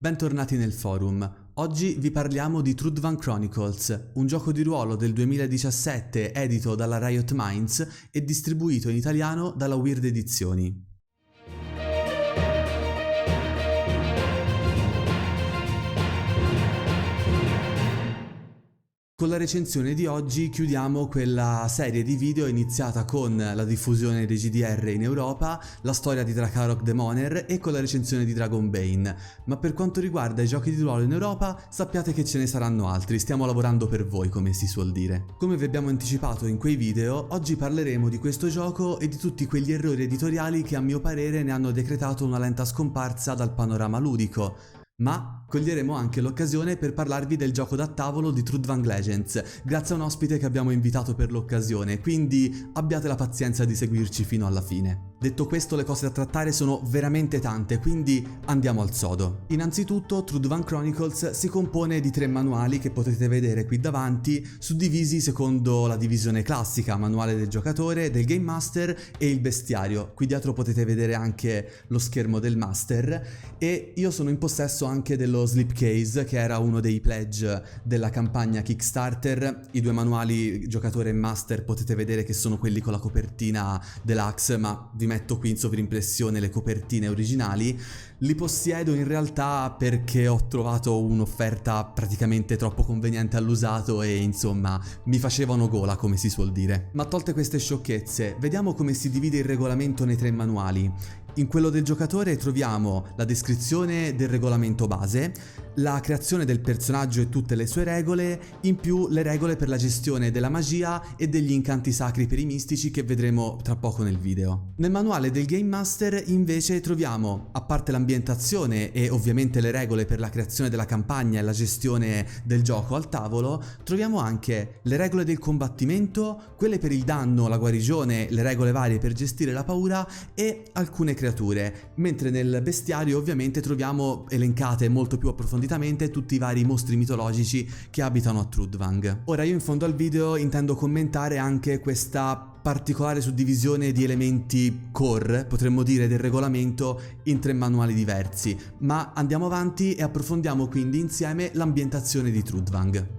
Bentornati nel forum. Oggi vi parliamo di Trudvang Chronicles, un gioco di ruolo del 2017 edito dalla Riot Minds e distribuito in italiano dalla Weird Edizioni. Con la recensione di oggi chiudiamo quella serie di video iniziata con la diffusione dei GDR in Europa, la storia di Drakarok Demoner e con la recensione di Dragonbane. Ma per quanto riguarda i giochi di ruolo in Europa, sappiate che ce ne saranno altri, stiamo lavorando per voi, come si suol dire. Come vi abbiamo anticipato in quei video, oggi parleremo di questo gioco e di tutti quegli errori editoriali che a mio parere ne hanno decretato una lenta scomparsa dal panorama ludico. Ma coglieremo anche l'occasione per parlarvi del gioco da tavolo di Trudvang Legends, grazie a un ospite che abbiamo invitato per l'occasione, quindi abbiate la pazienza di seguirci fino alla fine. Detto questo, le cose da trattare sono veramente tante, quindi andiamo al sodo. Innanzitutto, Trudvang Chronicles si compone di 3 manuali che potete vedere qui davanti, suddivisi secondo la divisione classica, manuale del giocatore, del Game Master e il bestiario. Qui dietro potete vedere anche lo schermo del Master e io sono in possesso anche dello Slipcase, che era uno dei pledge della campagna Kickstarter. I 2 manuali giocatore e Master potete vedere che sono quelli con la copertina deluxe, ma vi metto qui in sovrimpressione le copertine originali. Li possiedo in realtà perché ho trovato un'offerta praticamente troppo conveniente all'usato e insomma mi facevano gola, come si suol dire. Ma tolte queste sciocchezze, vediamo come si divide il regolamento nei 3 manuali. In quello del giocatore troviamo la descrizione del regolamento base, la creazione del personaggio e tutte le sue regole, in più le regole per la gestione della magia e degli incanti sacri per i mistici che vedremo tra poco nel video. Nel manuale del Game Master invece troviamo, a parte l'ambientazione e ovviamente le regole per la creazione della campagna e la gestione del gioco al tavolo, troviamo anche le regole del combattimento, quelle per il danno, la guarigione, le regole varie per gestire la paura e alcune creature, mentre nel bestiario ovviamente troviamo elencate molto più approfonditamente tutti i vari mostri mitologici che abitano a Trudvang. Ora, io in fondo al video intendo commentare anche questa particolare suddivisione di elementi core, potremmo dire, del regolamento in 3 manuali diversi, ma andiamo avanti e approfondiamo quindi insieme l'ambientazione di Trudvang.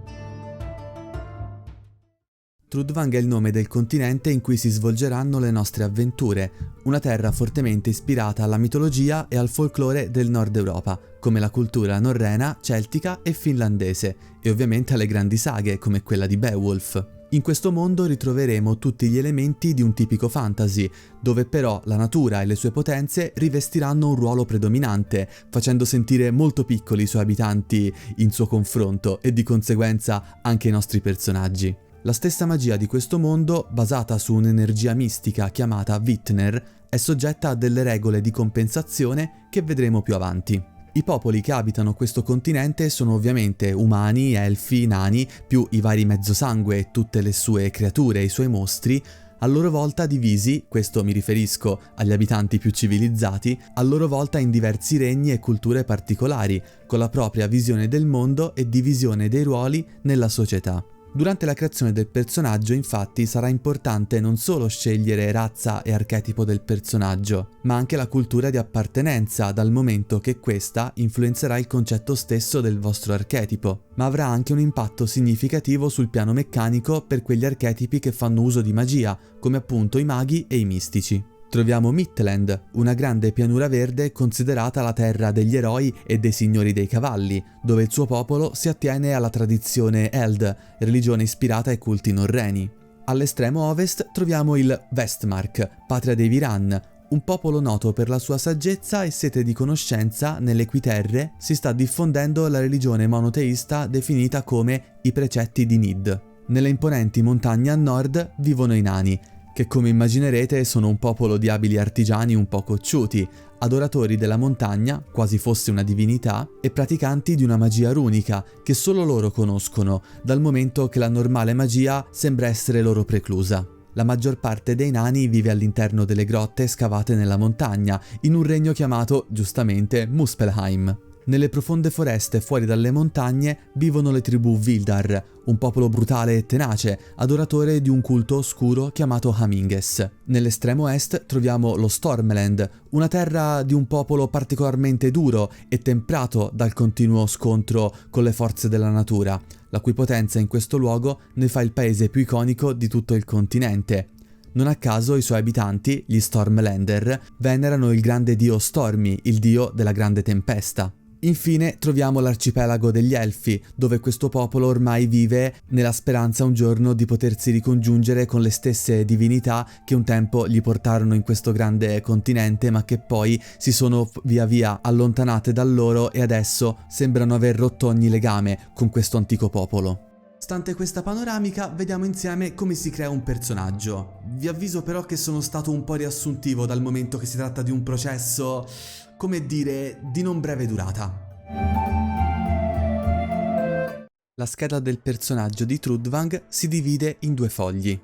Trudvang è il nome del continente in cui si svolgeranno le nostre avventure, una terra fortemente ispirata alla mitologia e al folklore del Nord Europa, come la cultura norrena, celtica e finlandese, e ovviamente alle grandi saghe come quella di Beowulf. In questo mondo ritroveremo tutti gli elementi di un tipico fantasy, dove però la natura e le sue potenze rivestiranno un ruolo predominante, facendo sentire molto piccoli i suoi abitanti in suo confronto e di conseguenza anche i nostri personaggi. La stessa magia di questo mondo, basata su un'energia mistica chiamata Vitner, è soggetta a delle regole di compensazione che vedremo più avanti. I popoli che abitano questo continente sono ovviamente umani, elfi, nani, più i vari mezzosangue e tutte le sue creature e i suoi mostri, a loro volta divisi, questo mi riferisco agli abitanti più civilizzati, a loro volta in diversi regni e culture particolari, con la propria visione del mondo e divisione dei ruoli nella società. Durante la creazione del personaggio, infatti, sarà importante non solo scegliere razza e archetipo del personaggio, ma anche la cultura di appartenenza, dal momento che questa influenzerà il concetto stesso del vostro archetipo, ma avrà anche un impatto significativo sul piano meccanico per quegli archetipi che fanno uso di magia, come appunto i maghi e i mistici. Troviamo Midland, una grande pianura verde considerata la terra degli eroi e dei signori dei cavalli, dove il suo popolo si attiene alla tradizione Eld, religione ispirata ai culti norreni. All'estremo ovest troviamo il Vestmark, patria dei Viran, un popolo noto per la sua saggezza e sete di conoscenza. Nelle cui terre si sta diffondendo la religione monoteista definita come i precetti di Nid. Nelle imponenti montagne a nord vivono i nani, che come immaginerete sono un popolo di abili artigiani un po' cocciuti, adoratori della montagna, quasi fosse una divinità, e praticanti di una magia runica che solo loro conoscono, dal momento che la normale magia sembra essere loro preclusa. La maggior parte dei nani vive all'interno delle grotte scavate nella montagna, in un regno chiamato, giustamente, Muspelheim. Nelle profonde foreste fuori dalle montagne vivono le tribù Vildar, un popolo brutale e tenace, adoratore di un culto oscuro chiamato Haminges. Nell'estremo est troviamo lo Stormland, una terra di un popolo particolarmente duro e temprato dal continuo scontro con le forze della natura, la cui potenza in questo luogo ne fa il paese più iconico di tutto il continente. Non a caso i suoi abitanti, gli Stormlander, venerano il grande dio Stormy, il dio della grande tempesta. Infine troviamo l'arcipelago degli Elfi, dove questo popolo ormai vive nella speranza un giorno di potersi ricongiungere con le stesse divinità che un tempo gli portarono in questo grande continente, ma che poi si sono via via allontanate da loro e adesso sembrano aver rotto ogni legame con questo antico popolo. Stante questa panoramica, vediamo insieme come si crea un personaggio. Vi avviso però che sono stato un po' riassuntivo dal momento che si tratta di un processo, come dire, di non breve durata. La scheda del personaggio di Trudvang si divide in 2 fogli.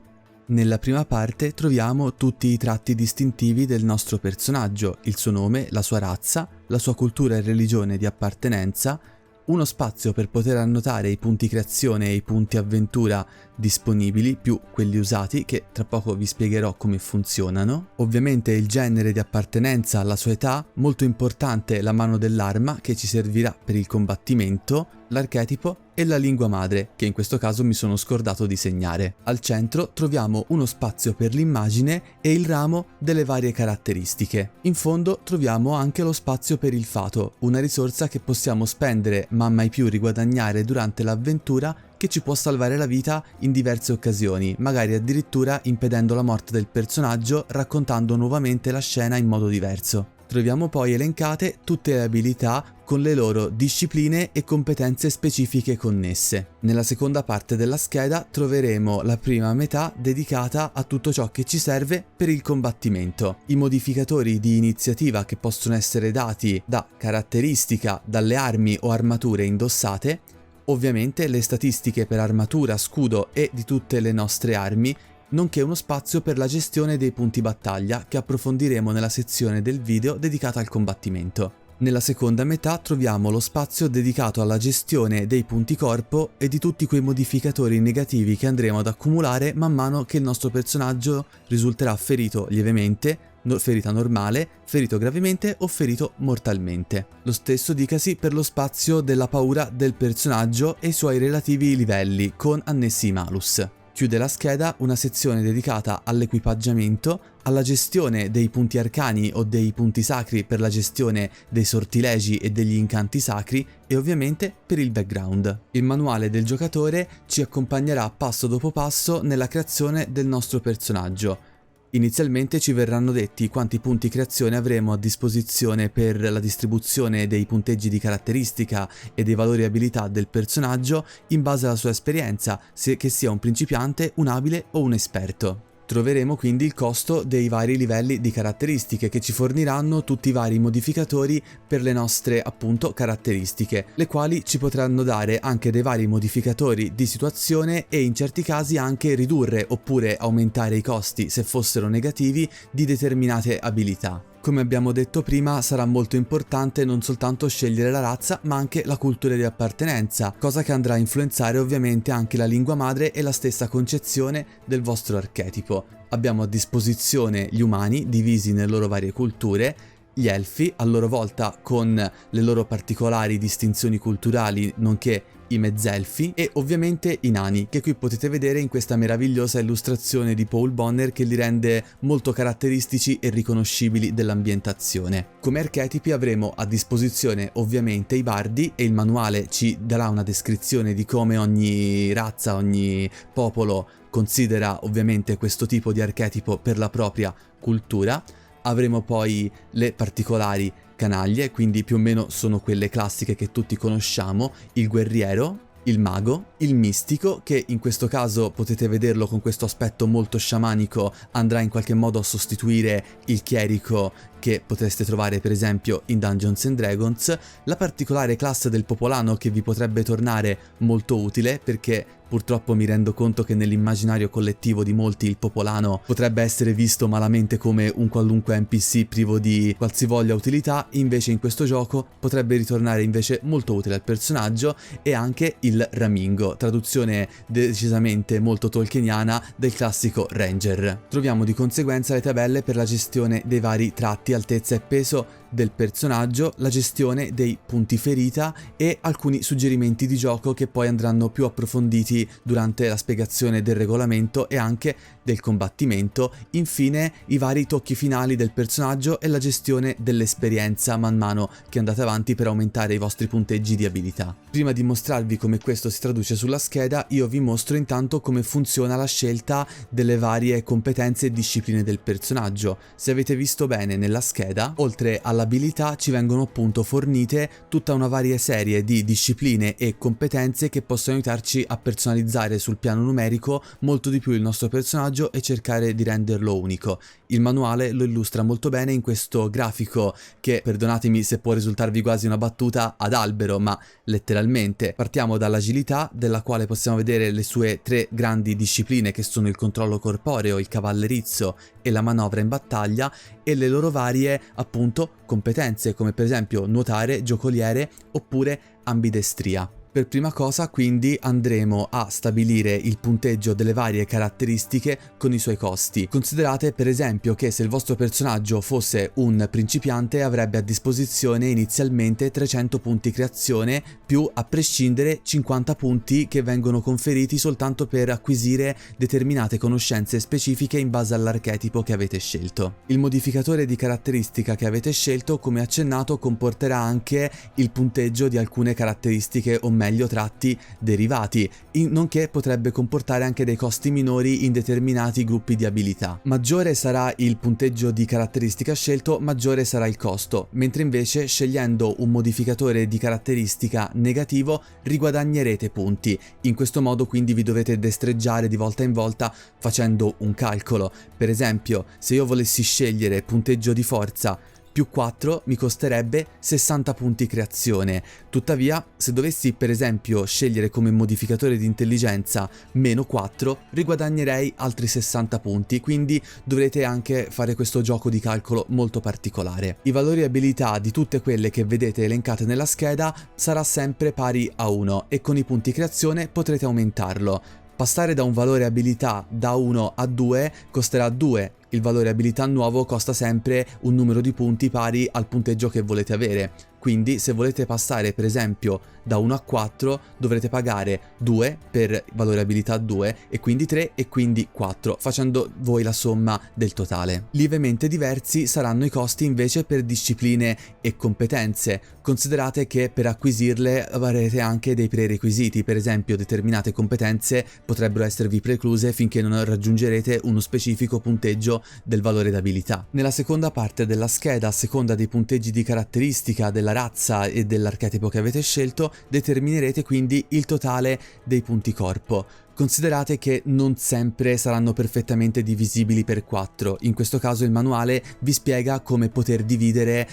Nella prima parte troviamo tutti i tratti distintivi del nostro personaggio, il suo nome, la sua razza, la sua cultura e religione di appartenenza, uno spazio per poter annotare i punti creazione e i punti avventura disponibili, più quelli usati, che tra poco vi spiegherò come funzionano. Ovviamente il genere di appartenenza, la sua età, molto importante la mano dell'arma che ci servirà per il combattimento, l'archetipo e la lingua madre, che in questo caso mi sono scordato di segnare. Al centro troviamo uno spazio per l'immagine e il ramo delle varie caratteristiche. In fondo troviamo anche lo spazio per il fato, una risorsa che possiamo spendere ma mai più riguadagnare durante l'avventura, che ci può salvare la vita in diverse occasioni, magari addirittura impedendo la morte del personaggio raccontando nuovamente la scena in modo diverso. Troviamo poi elencate tutte le abilità con le loro discipline e competenze specifiche connesse. Nella seconda parte della scheda troveremo la prima metà dedicata a tutto ciò che ci serve per il combattimento. I modificatori di iniziativa che possono essere dati da caratteristica, dalle armi o armature indossate, ovviamente le statistiche per armatura, scudo e di tutte le nostre armi, nonché uno spazio per la gestione dei punti battaglia che approfondiremo nella sezione del video dedicata al combattimento. Nella seconda metà troviamo lo spazio dedicato alla gestione dei punti corpo e di tutti quei modificatori negativi che andremo ad accumulare man mano che il nostro personaggio risulterà ferito lievemente, ferita normale, ferito gravemente o ferito mortalmente. Lo stesso dicasi per lo spazio della paura del personaggio e i suoi relativi livelli, con annessi malus. Chiude la scheda una sezione dedicata all'equipaggiamento, alla gestione dei punti arcani o dei punti sacri per la gestione dei sortilegi e degli incanti sacri e ovviamente per il background. Il manuale del giocatore ci accompagnerà passo dopo passo nella creazione del nostro personaggio. Inizialmente ci verranno detti quanti punti creazione avremo a disposizione per la distribuzione dei punteggi di caratteristica e dei valori abilità del personaggio in base alla sua esperienza, che sia un principiante, un abile o un esperto. Troveremo quindi il costo dei vari livelli di caratteristiche che ci forniranno tutti i vari modificatori per le nostre appunto caratteristiche, le quali ci potranno dare anche dei vari modificatori di situazione e in certi casi anche ridurre oppure aumentare i costi, se fossero negativi, di determinate abilità. Come abbiamo detto prima, sarà molto importante non soltanto scegliere la razza, ma anche la cultura di appartenenza, cosa che andrà a influenzare ovviamente anche la lingua madre e la stessa concezione del vostro archetipo. Abbiamo a disposizione gli umani, divisi nelle loro varie culture, gli elfi, a loro volta con le loro particolari distinzioni culturali, nonché i mezzelfi, e ovviamente i nani, che qui potete vedere in questa meravigliosa illustrazione di Paul Bonner che li rende molto caratteristici e riconoscibili dell'ambientazione. Come archetipi avremo a disposizione ovviamente i bardi, e il manuale ci darà una descrizione di come ogni razza, ogni popolo considera ovviamente questo tipo di archetipo per la propria cultura. Avremo poi le particolari canaglie, quindi più o meno sono quelle classiche che tutti conosciamo, il guerriero, il mago, il mistico, che in questo caso potete vederlo con questo aspetto molto sciamanico, andrà in qualche modo a sostituire il chierico che potreste trovare per esempio in Dungeons and Dragons, la particolare classe del popolano che vi potrebbe tornare molto utile perché Purtroppo mi rendo conto che nell'immaginario collettivo di molti il popolano potrebbe essere visto malamente come un qualunque NPC privo di qualsivoglia utilità, invece in questo gioco potrebbe ritornare invece molto utile al personaggio, e anche il Ramingo, traduzione decisamente molto tolkieniana del classico Ranger. Troviamo di conseguenza le tabelle per la gestione dei vari tratti, altezza e peso del personaggio, la gestione dei punti ferita e alcuni suggerimenti di gioco che poi andranno più approfonditi durante la spiegazione del regolamento e anche del combattimento. Infine i vari tocchi finali del personaggio e la gestione dell'esperienza man mano che andate avanti per aumentare i vostri punteggi di abilità. Prima di mostrarvi come questo si traduce sulla scheda, io vi mostro intanto come funziona la scelta delle varie competenze e discipline del personaggio. Se avete visto bene nella scheda, oltre all'abilità ci vengono appunto fornite tutta una varia serie di discipline e competenze che possono aiutarci a personalizzare sul piano numerico molto di più il nostro personaggio e cercare di renderlo unico. Il manuale lo illustra molto bene in questo grafico che, perdonatemi se può risultarvi quasi una battuta ad albero, ma letteralmente partiamo dall'agilità, della quale possiamo vedere le sue 3 grandi discipline che sono il controllo corporeo, il cavallerizzo e la manovra in battaglia, e le loro varie appunto competenze come per esempio nuotare, giocoliere oppure ambidestria. Per prima cosa quindi andremo a stabilire il punteggio delle varie caratteristiche con i suoi costi. Considerate per esempio che se il vostro personaggio fosse un principiante avrebbe a disposizione inizialmente 300 punti creazione più a prescindere 50 punti che vengono conferiti soltanto per acquisire determinate conoscenze specifiche in base all'archetipo che avete scelto. Il modificatore di caratteristica che avete scelto, come accennato, comporterà anche il punteggio di alcune caratteristiche o meglio tratti derivati, nonché potrebbe comportare anche dei costi minori in determinati gruppi di abilità. Maggiore sarà il punteggio di caratteristica scelto, maggiore sarà il costo, mentre invece scegliendo un modificatore di caratteristica negativo riguadagnerete punti. In questo modo quindi vi dovete destreggiare di volta in volta facendo un calcolo. Per esempio, se io volessi scegliere punteggio di forza più 4 mi costerebbe 60 punti creazione. Tuttavia, se dovessi per esempio scegliere come modificatore di intelligenza meno 4, riguadagnerei altri 60 punti, quindi dovrete anche fare questo gioco di calcolo molto particolare. I valori abilità di tutte quelle che vedete elencate nella scheda sarà sempre pari a 1 e con i punti creazione potrete aumentarlo. Passare da un valore abilità da 1 a 2 costerà 2. Il valore abilità nuovo costa sempre un numero di punti pari al punteggio che volete avere. Quindi se volete passare per esempio da 1 a 4 dovrete pagare 2 per valore abilità 2 e quindi 3 e quindi 4, facendo voi la somma del totale. Lievemente diversi saranno i costi invece per discipline e competenze. Considerate che per acquisirle avrete anche dei prerequisiti, per esempio determinate competenze potrebbero esservi precluse finché non raggiungerete uno specifico punteggio del valore d'abilità. Nella seconda parte della scheda, a seconda dei punteggi di caratteristica della razza e dell'archetipo che avete scelto, determinerete quindi il totale dei punti corpo. Considerate che non sempre saranno perfettamente divisibili per 4, in questo caso il manuale vi spiega come poter dividere,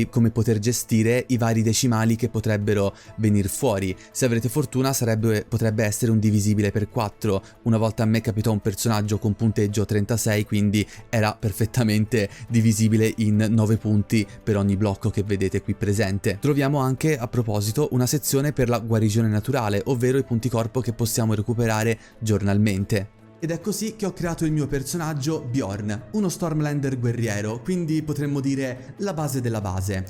come poter gestire i vari decimali che potrebbero venire fuori. Se avrete fortuna potrebbe essere un divisibile per 4, una volta a me capitò un personaggio con punteggio 36, quindi era perfettamente divisibile in 9 punti per ogni blocco che vedete qui presente. Troviamo anche a proposito una sezione per la guarigione naturale, ovvero i punti corpo che possiamo recuperare giornalmente. Ed è così che ho creato il mio personaggio Bjorn, uno Stormlander guerriero, quindi potremmo dire la base della base.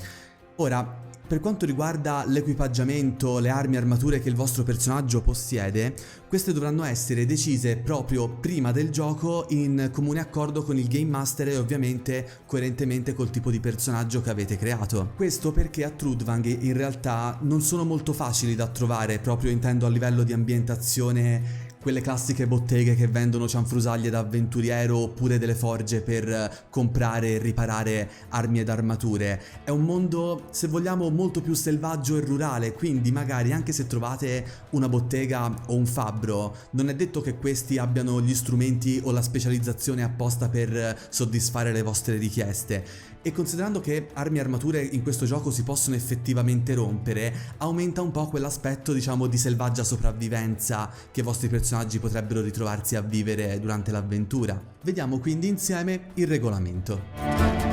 Ora, per quanto riguarda l'equipaggiamento, le armi e armature che il vostro personaggio possiede, queste dovranno essere decise proprio prima del gioco in comune accordo con il Game Master e ovviamente coerentemente col tipo di personaggio che avete creato. Questo perché a Trudvang in realtà non sono molto facili da trovare, proprio intendo a livello di ambientazione, quelle classiche botteghe che vendono cianfrusaglie da avventuriero oppure delle forge per comprare e riparare armi ed armature. È un mondo, se vogliamo, molto più selvaggio e rurale, quindi magari anche se trovate una bottega o un fabbro, non è detto che questi abbiano gli strumenti o la specializzazione apposta per soddisfare le vostre richieste. E considerando che armi e armature in questo gioco si possono effettivamente rompere, aumenta un po' quell'aspetto, diciamo, di selvaggia sopravvivenza che i vostri personaggi potrebbero ritrovarsi a vivere durante l'avventura. Vediamo quindi insieme il regolamento.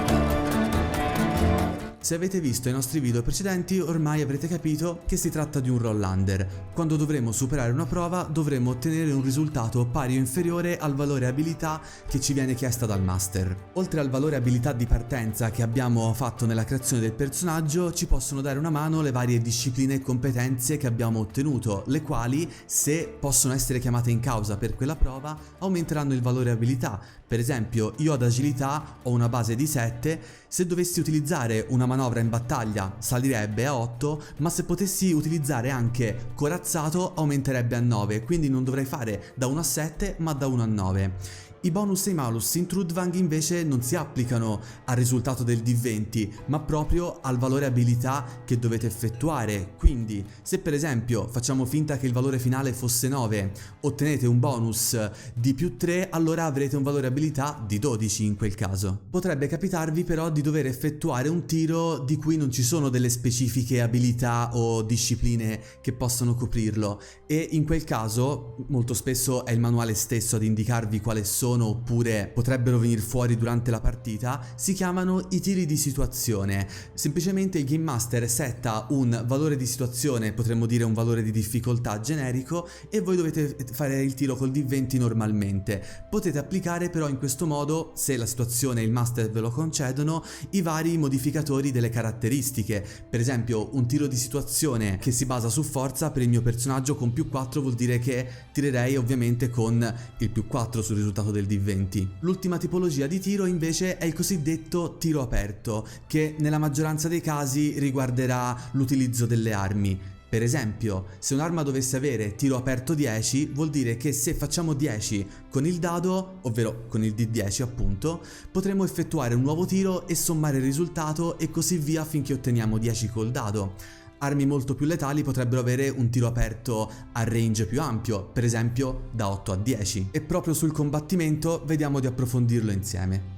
Se avete visto i nostri video precedenti, ormai avrete capito che si tratta di un roll under. Quando dovremo superare una prova, dovremo ottenere un risultato pari o inferiore al valore abilità che ci viene chiesta dal master. Oltre al valore abilità di partenza che abbiamo fatto nella creazione del personaggio, ci possono dare una mano le varie discipline e competenze che abbiamo ottenuto, le quali, se possono essere chiamate in causa per quella prova, aumenteranno il valore abilità. Per esempio, io ad agilità ho una base di 7, se dovessi utilizzare una manovra in battaglia salirebbe a 8, ma se potessi utilizzare anche corazzato aumenterebbe a 9, quindi non dovrei fare da 1 a 7 ma da 1 a 9. I bonus e i malus in Trudvang invece non si applicano al risultato del D20, ma proprio al valore abilità che dovete effettuare. Quindi, se per esempio facciamo finta che il valore finale fosse 9, ottenete un bonus di più 3, allora avrete un valore abilità di 12 in quel caso. Potrebbe capitarvi però di dover effettuare un tiro di cui non ci sono delle specifiche abilità o discipline che possono coprirlo, e in quel caso molto spesso è il manuale stesso ad indicarvi quale sono, oppure potrebbero venire fuori durante la partita. Si chiamano i tiri di situazione. Semplicemente il Game Master setta un valore di situazione, potremmo dire un valore di difficoltà generico, e voi dovete fare il tiro col D20 normalmente. Potete applicare però in questo modo, se la situazione e il Master ve lo concedono, i vari modificatori delle caratteristiche. Per esempio, un tiro di situazione che si basa su forza per il mio personaggio con più 4 vuol dire che tirerei ovviamente con il più 4 sul risultato del D20. L'ultima tipologia di tiro invece è il cosiddetto tiro aperto, che nella maggioranza dei casi riguarderà l'utilizzo delle armi. Per esempio, se un'arma dovesse avere tiro aperto 10, vuol dire che se facciamo 10 con il dado, ovvero con il D10 appunto, potremo effettuare un nuovo tiro e sommare il risultato e così via finché otteniamo 10 col dado. Armi molto più letali potrebbero avere un tiro aperto a range più ampio, per esempio da 8 a 10. E proprio sul combattimento vediamo di approfondirlo insieme.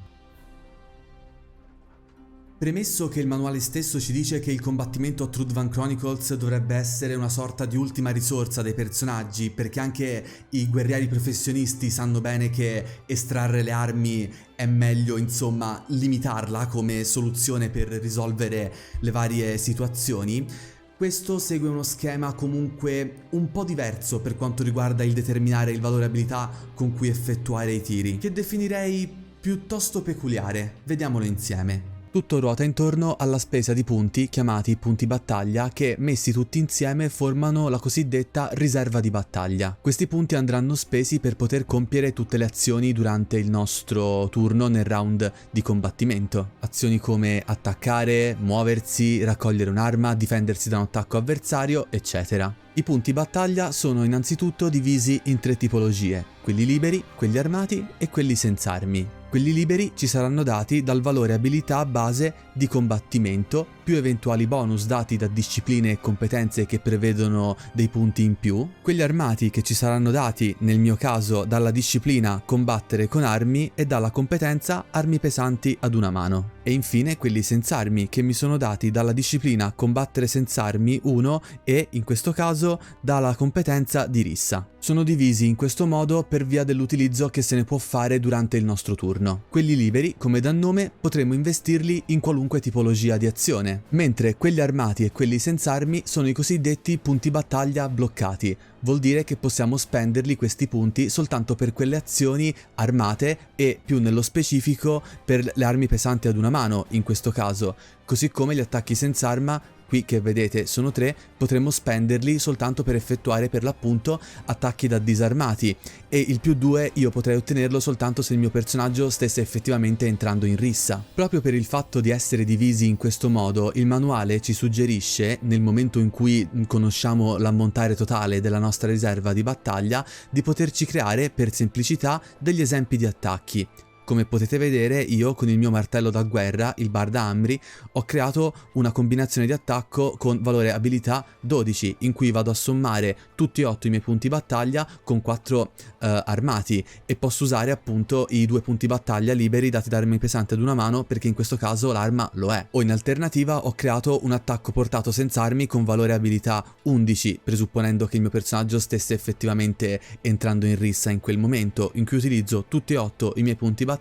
Premesso che il manuale stesso ci dice che il combattimento a Trudvang Chronicles dovrebbe essere una sorta di ultima risorsa dei personaggi, perché anche i guerrieri professionisti sanno bene che estrarre le armi è meglio, insomma, limitarla come soluzione per risolvere le varie situazioni, questo segue uno schema comunque un po' diverso per quanto riguarda il determinare il valore abilità con cui effettuare i tiri, che definirei piuttosto peculiare. Vediamolo insieme. Tutto ruota intorno alla spesa di punti chiamati punti battaglia, che messi tutti insieme formano la cosiddetta riserva di battaglia. Questi punti andranno spesi per poter compiere tutte le azioni durante il nostro turno nel round di combattimento. Azioni come attaccare, muoversi, raccogliere un'arma, difendersi da un attacco avversario, eccetera. I punti battaglia sono innanzitutto divisi in 3 tipologie: quelli liberi, quelli armati e quelli senza armi. Quelli liberi ci saranno dati dal valore abilità base di combattimento, più eventuali bonus dati da discipline e competenze che prevedono dei punti in più. Quelli armati che ci saranno dati, nel mio caso, dalla disciplina combattere con armi e dalla competenza armi pesanti ad una mano. E infine quelli senza armi, che mi sono dati dalla disciplina combattere senza armi 1 e, in questo caso, dalla competenza di rissa. Sono divisi in questo modo per via dell'utilizzo che se ne può fare durante il nostro turno. Quelli liberi, come dal nome, potremo investirli in qualunque tipologia di azione, mentre quelli armati e quelli senza armi sono i cosiddetti punti battaglia bloccati. Vuol dire che possiamo spenderli questi punti soltanto per quelle azioni armate e, più nello specifico, per le armi pesanti ad una mano, in questo caso, così come gli attacchi senza arma, qui che vedete sono 3, potremmo spenderli soltanto per effettuare per l'appunto attacchi da disarmati, e il più 2 io potrei ottenerlo soltanto se il mio personaggio stesse effettivamente entrando in rissa. Proprio per il fatto di essere divisi in questo modo, il manuale ci suggerisce, nel momento in cui conosciamo l'ammontare totale della nostra riserva di battaglia, di poterci creare per semplicità degli esempi di attacchi. come potete vedere io con il mio martello da guerra, il Barda Ambri, ho creato una combinazione di attacco con valore abilità 12, in cui vado a sommare tutti e 8 i miei punti battaglia con 4 armati, e posso usare appunto i 2 punti battaglia liberi dati da armi pesanti ad una mano, perché in questo caso l'arma lo è. O in alternativa ho creato un attacco portato senza armi con valore abilità 11, presupponendo che il mio personaggio stesse effettivamente entrando in rissa in quel momento, in cui utilizzo tutti e 8 i miei punti battaglia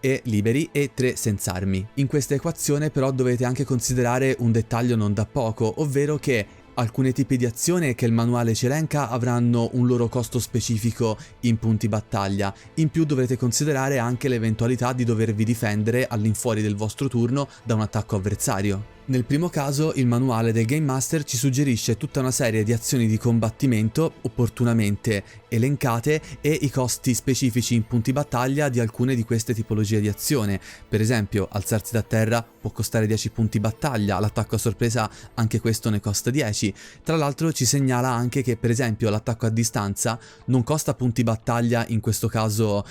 e liberi e 3 senza armi. In questa equazione però dovete anche considerare un dettaglio non da poco, ovvero che alcuni tipi di azione che il manuale ci elenca avranno un loro costo specifico in punti battaglia. In più dovrete considerare anche l'eventualità di dovervi difendere all'infuori del vostro turno da un attacco avversario. Nel primo caso il manuale del Game Master ci suggerisce tutta una serie di azioni di combattimento opportunamente elencate e i costi specifici in punti battaglia di alcune di queste tipologie di azione. Per esempio, alzarsi da terra può costare 10 punti battaglia, l'attacco a sorpresa anche questo ne costa 10. Tra l'altro ci segnala anche che per esempio l'attacco a distanza non costa punti battaglia in questo caso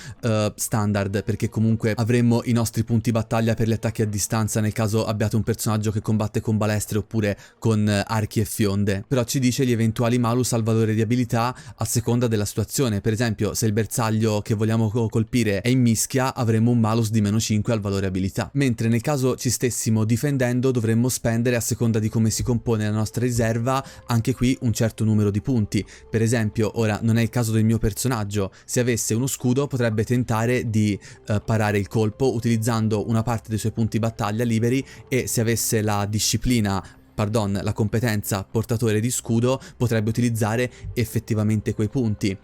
standard, perché comunque avremmo i nostri punti battaglia per gli attacchi a distanza nel caso abbiate un personaggio che combatte con balestre oppure con archi e fionde, però ci dice gli eventuali malus al valore di abilità a seconda della situazione. Per esempio, se il bersaglio che vogliamo colpire è in mischia avremo un malus di -5 al valore abilità, mentre nel caso ci stessimo difendendo dovremmo spendere, a seconda di come si compone la nostra riserva, anche qui un certo numero di punti. Per esempio, ora non è il caso del mio personaggio, se avesse uno scudo potrebbe tentare di parare il colpo utilizzando una parte dei suoi punti battaglia liberi, e se avesse la competenza portatore di scudo potrebbe utilizzare effettivamente quei punti.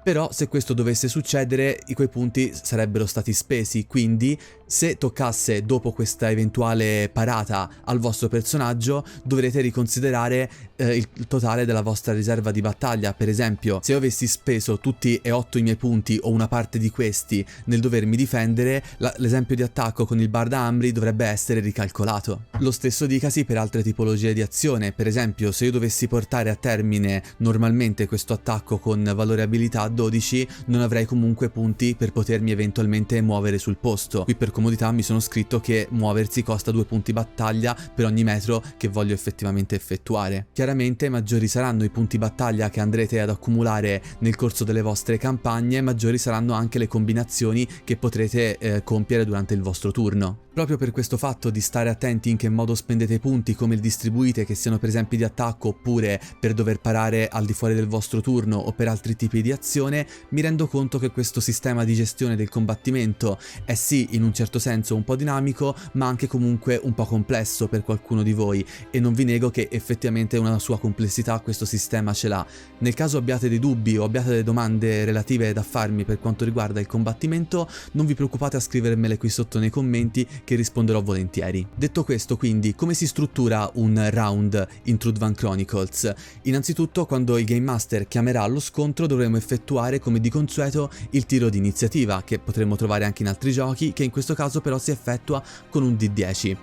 Però se questo dovesse succedere quei punti sarebbero stati spesi, quindi se toccasse dopo questa eventuale parata al vostro personaggio dovrete riconsiderare il totale della vostra riserva di battaglia. Per esempio, se io avessi speso tutti e 8 i miei punti o una parte di questi nel dovermi difendere, l'esempio di attacco con il Barda Ambri dovrebbe essere ricalcolato. Lo stesso dicasi per altre tipologie di azione. Per esempio, se io dovessi portare a termine normalmente questo attacco con valore abilità 12, non avrei comunque punti per potermi eventualmente muovere sul posto. Qui per comodità mi sono scritto che muoversi costa 2 punti battaglia per ogni metro che voglio effettivamente effettuare. Chiaramente maggiori saranno i punti battaglia che andrete ad accumulare nel corso delle vostre campagne, maggiori saranno anche le combinazioni che potrete compiere durante il vostro turno. Proprio per questo fatto di stare attenti in che modo spendete i punti, come li distribuite, che siano per esempio di attacco oppure per dover parare al di fuori del vostro turno o per altri tipi di azione, mi rendo conto che questo sistema di gestione del combattimento è sì in un certo senso un po' dinamico, ma anche comunque un po' complesso per qualcuno di voi, e non vi nego che effettivamente una sua complessità questo sistema ce l'ha. Nel caso abbiate dei dubbi o abbiate delle domande relative da farmi per quanto riguarda il combattimento, non vi preoccupate a scrivermele qui sotto nei commenti che risponderò volentieri. Detto questo, quindi, come si struttura un round in Trudvang Chronicles? Innanzitutto, quando il Game Master chiamerà allo scontro dovremo effettuare come di consueto il tiro di iniziativa, che potremmo trovare anche in altri giochi, che in questo caso però si effettua con un D10.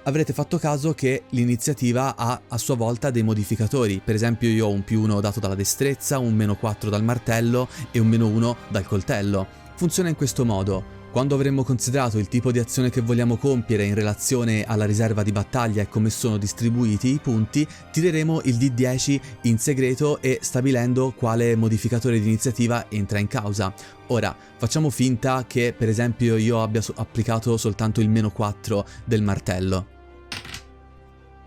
Avrete fatto caso che l'iniziativa ha a sua volta dei modificatori. Per esempio io ho un +1 dato dalla destrezza, un -4 dal martello e un -1 dal coltello. Funziona in questo modo: quando avremo considerato il tipo di azione che vogliamo compiere in relazione alla riserva di battaglia e come sono distribuiti i punti, tireremo il D10 in segreto e stabilendo quale modificatore di iniziativa entra in causa. Ora, facciamo finta che per esempio io abbia applicato soltanto il -4 del martello.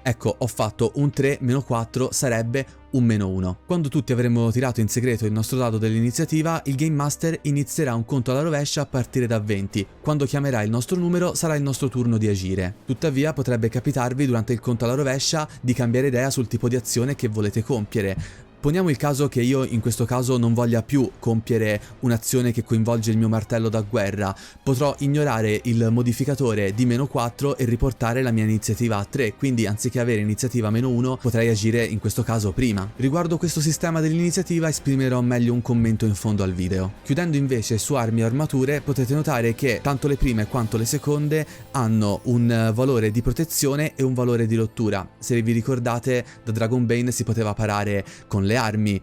Ecco, ho fatto un 3 -4 sarebbe un -1. Quando tutti avremo tirato in segreto il nostro dado dell'iniziativa, il Game Master inizierà un conto alla rovescia a partire da 20. Quando chiamerà il nostro numero sarà il nostro turno di agire. Tuttavia potrebbe capitarvi durante il conto alla rovescia di cambiare idea sul tipo di azione che volete compiere. Poniamo il caso che io in questo caso non voglia più compiere un'azione che coinvolge il mio martello da guerra. Potrò ignorare il modificatore di -4 e riportare la mia iniziativa a 3, quindi anziché avere iniziativa -1 potrei agire in questo caso prima. Riguardo questo sistema dell'iniziativa esprimerò meglio un commento in fondo al video. Chiudendo invece su armi e armature, potete notare che tanto le prime quanto le seconde hanno un valore di protezione e un valore di rottura. Se vi ricordate, da Dragonbane si poteva parare con le armi,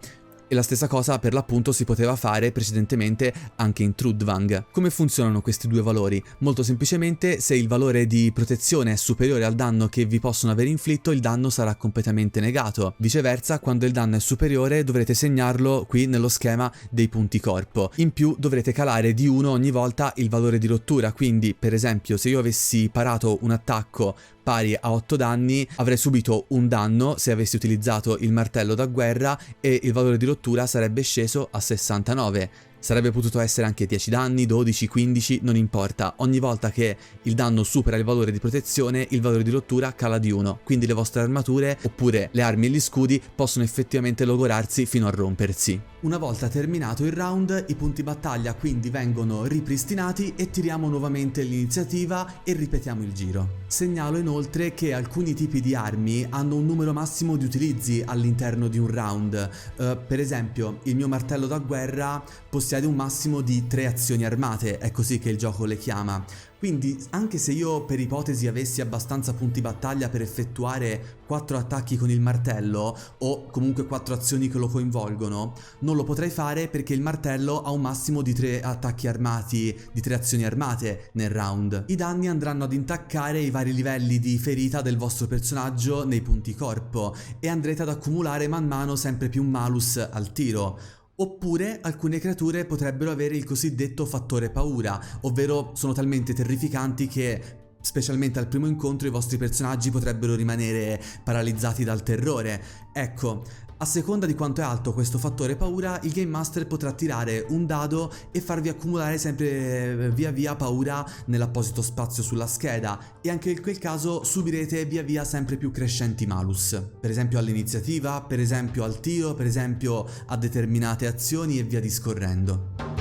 e la stessa cosa per l'appunto si poteva fare precedentemente anche in Trudvang. Come funzionano questi due valori? Molto semplicemente, se il valore di protezione è superiore al danno che vi possono aver inflitto, il danno sarà completamente negato. Viceversa, quando il danno è superiore dovrete segnarlo qui nello schema dei punti corpo. In più dovrete calare di 1 ogni volta il valore di rottura, quindi per esempio se io avessi parato un attacco pari a 8 danni avrei subito un danno se avessi utilizzato il martello da guerra e il valore di rottura sarebbe sceso a 69. Sarebbe potuto essere anche 10 danni, 12, 15, non importa. Ogni volta che il danno supera il valore di protezione, il valore di rottura cala di 1. Quindi le vostre armature, oppure le armi e gli scudi, possono effettivamente logorarsi fino a rompersi. Una volta terminato il round, i punti battaglia quindi vengono ripristinati e tiriamo nuovamente l'iniziativa e ripetiamo il giro. Segnalo inoltre che alcuni tipi di armi hanno un numero massimo di utilizzi all'interno di un round. Per esempio, il mio martello da guerra possiede un massimo di 3 azioni armate, è così che il gioco le chiama. Quindi anche se io per ipotesi avessi abbastanza punti battaglia per effettuare 4 attacchi con il martello o comunque 4 azioni che lo coinvolgono, non lo potrei fare perché il martello ha un massimo di 3 attacchi armati, di 3 azioni armate nel round. I danni andranno ad intaccare i vari livelli di ferita del vostro personaggio nei punti corpo e andrete ad accumulare man mano sempre più malus al tiro. Oppure alcune creature potrebbero avere il cosiddetto fattore paura, ovvero sono talmente terrificanti che, specialmente al primo incontro, i vostri personaggi potrebbero rimanere paralizzati dal terrore. Ecco, a seconda di quanto è alto questo fattore paura, il Game Master potrà tirare un dado e farvi accumulare sempre via via paura nell'apposito spazio sulla scheda, e anche in quel caso subirete via via sempre più crescenti malus, per esempio all'iniziativa, per esempio al tiro, per esempio a determinate azioni e via discorrendo.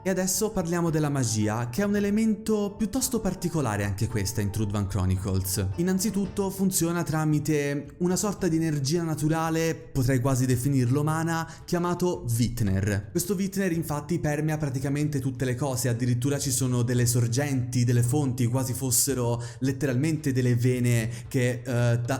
E adesso parliamo della magia, che è un elemento piuttosto particolare anche questa in Trudvang Chronicles. Innanzitutto funziona tramite una sorta di energia naturale, potrei quasi definirlo mana, chiamato Vitner. Questo Vitner infatti permea praticamente tutte le cose, addirittura ci sono delle sorgenti, delle fonti, quasi fossero letteralmente delle vene che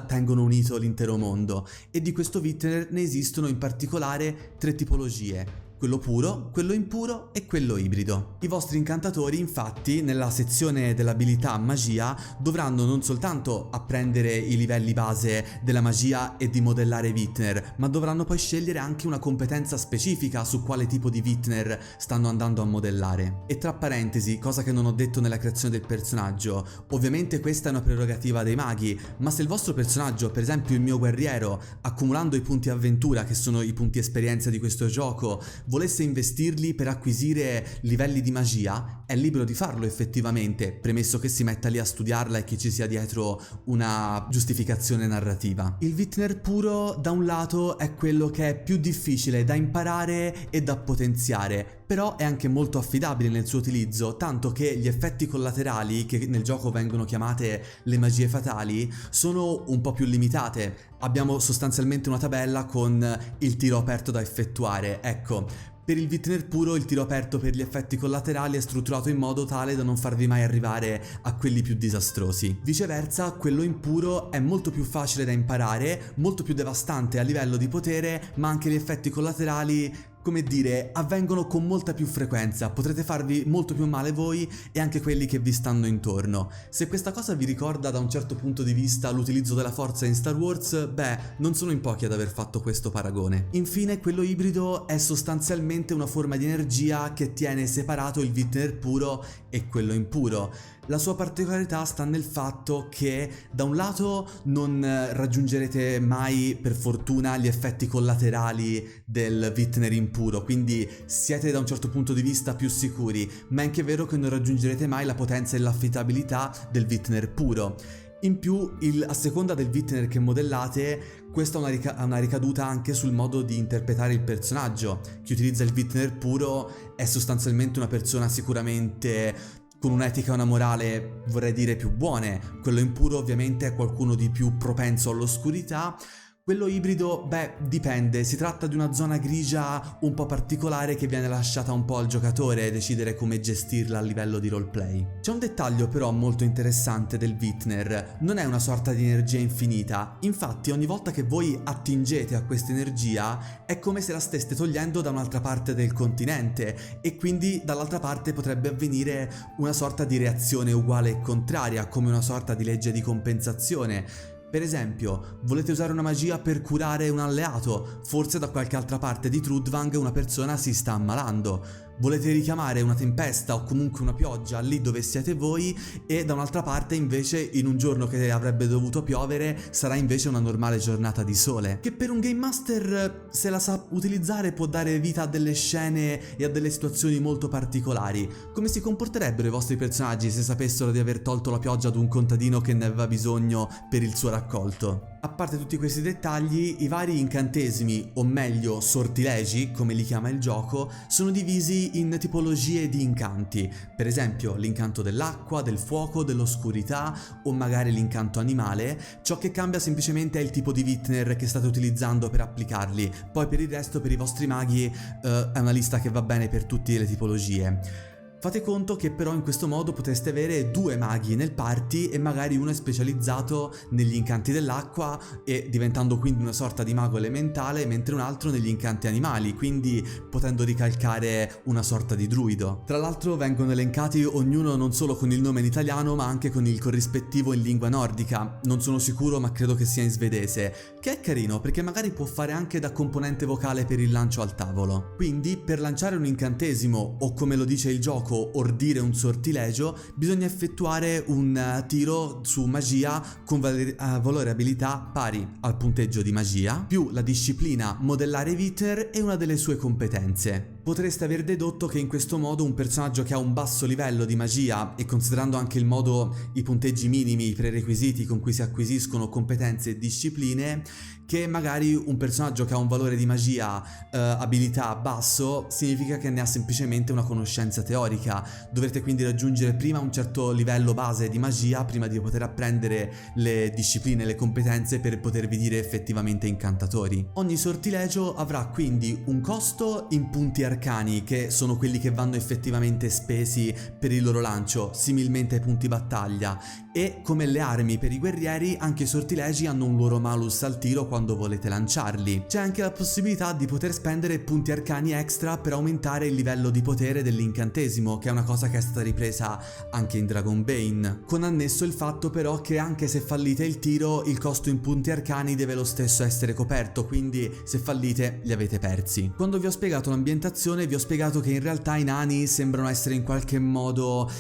tengono unito l'intero mondo. E di questo Vitner ne esistono in particolare 3 tipologie: quello puro, quello impuro e quello ibrido. I vostri incantatori infatti nella sezione dell'abilità magia dovranno non soltanto apprendere i livelli base della magia e di modellare Vitner, ma dovranno poi scegliere anche una competenza specifica su quale tipo di Vitner stanno andando a modellare. E tra parentesi, cosa che non ho detto nella creazione del personaggio, ovviamente questa è una prerogativa dei maghi, ma se il vostro personaggio, per esempio il mio guerriero, accumulando i punti avventura, che sono i punti esperienza di questo gioco, volesse investirli per acquisire livelli di magia, è libero di farlo effettivamente, premesso che si metta lì a studiarla e che ci sia dietro una giustificazione narrativa. Il Vitner puro, da un lato, è quello che è più difficile da imparare e da potenziare, però è anche molto affidabile nel suo utilizzo, tanto che gli effetti collaterali, che nel gioco vengono chiamate le magie fatali, sono un po' più limitate. Abbiamo sostanzialmente una tabella con il tiro aperto da effettuare. Ecco, per il Vitner puro il tiro aperto per gli effetti collaterali è strutturato in modo tale da non farvi mai arrivare a quelli più disastrosi. Viceversa, quello impuro è molto più facile da imparare, molto più devastante a livello di potere, ma anche gli effetti collaterali, come dire, avvengono con molta più frequenza, potrete farvi molto più male voi e anche quelli che vi stanno intorno. Se questa cosa vi ricorda da un certo punto di vista l'utilizzo della forza in Star Wars, beh, non sono in pochi ad aver fatto questo paragone. Infine, quello ibrido è sostanzialmente una forma di energia che tiene separato il Vitner puro e quello impuro. La sua particolarità sta nel fatto che da un lato non raggiungerete mai per fortuna gli effetti collaterali del Vitner impuro, quindi siete da un certo punto di vista più sicuri, ma è anche vero che non raggiungerete mai la potenza e l'affidabilità del Vitner puro. In più, a seconda del Vitner che modellate, questa ha una ricaduta anche sul modo di interpretare il personaggio. Chi utilizza il Vitner puro è sostanzialmente una persona sicuramente con un'etica e una morale, vorrei dire, più buone. Quello impuro ovviamente è qualcuno di più propenso all'oscurità. Quello ibrido, beh, dipende, si tratta di una zona grigia un po' particolare che viene lasciata un po' al giocatore decidere come gestirla a livello di roleplay. C'è un dettaglio però molto interessante del Vithner, non è una sorta di energia infinita, infatti ogni volta che voi attingete a questa energia è come se la steste togliendo da un'altra parte del continente e quindi dall'altra parte potrebbe avvenire una sorta di reazione uguale e contraria, come una sorta di legge di compensazione. Per esempio, volete usare una magia per curare un alleato, forse da qualche altra parte di Trudvang una persona si sta ammalando. Volete richiamare una tempesta o comunque una pioggia lì dove siete voi e da un'altra parte invece in un giorno che avrebbe dovuto piovere sarà invece una normale giornata di sole. Che per un Game Master, se la sa utilizzare, può dare vita a delle scene e a delle situazioni molto particolari. Come si comporterebbero i vostri personaggi se sapessero di aver tolto la pioggia ad un contadino che ne aveva bisogno per il suo raccolto? A parte tutti questi dettagli, i vari incantesimi, o meglio sortilegi, come li chiama il gioco, sono divisi in tipologie di incanti. Per esempio, l'incanto dell'acqua, del fuoco, dell'oscurità o magari l'incanto animale. Ciò che cambia semplicemente è il tipo di Vithner che state utilizzando per applicarli. Poi per il resto, per i vostri maghi, è una lista che va bene per tutte le tipologie. Fate conto che però in questo modo potreste avere 2 maghi nel party e magari uno è specializzato negli incanti dell'acqua e diventando quindi una sorta di mago elementale, mentre un altro negli incanti animali, quindi potendo ricalcare una sorta di druido. Tra l'altro vengono elencati ognuno non solo con il nome in italiano ma anche con il corrispettivo in lingua nordica, non sono sicuro ma credo che sia in svedese, che è carino perché magari può fare anche da componente vocale per il lancio al tavolo. Quindi per lanciare un incantesimo o come lo dice il gioco ordire un sortilegio bisogna effettuare un tiro su magia con valore abilità pari al punteggio di magia più la disciplina modellare Vithner e una delle sue competenze. Potreste aver dedotto che in questo modo un personaggio che ha un basso livello di magia e considerando anche il modo, i punteggi minimi, i prerequisiti con cui si acquisiscono competenze e discipline, che magari un personaggio che ha un valore di magia abilità basso significa che ne ha semplicemente una conoscenza teorica. Dovrete quindi raggiungere prima un certo livello base di magia prima di poter apprendere le discipline e le competenze per potervi dire effettivamente incantatori. Ogni sortilegio avrà quindi un costo in punti arcani, che sono quelli che vanno effettivamente spesi per il loro lancio, similmente ai punti battaglia, e come le armi per i guerrieri anche i sortilegi hanno un loro malus al tiro quando volete lanciarli. C'è anche la possibilità di poter spendere punti arcani extra per aumentare il livello di potere dell'incantesimo, che è una cosa che è stata ripresa anche in Dragonbane, con annesso il fatto però che anche se fallite il tiro il costo in punti arcani deve lo stesso essere coperto, quindi se fallite li avete persi. Quando vi ho spiegato l'ambientazione vi ho spiegato che in realtà i nani sembrano essere in qualche modo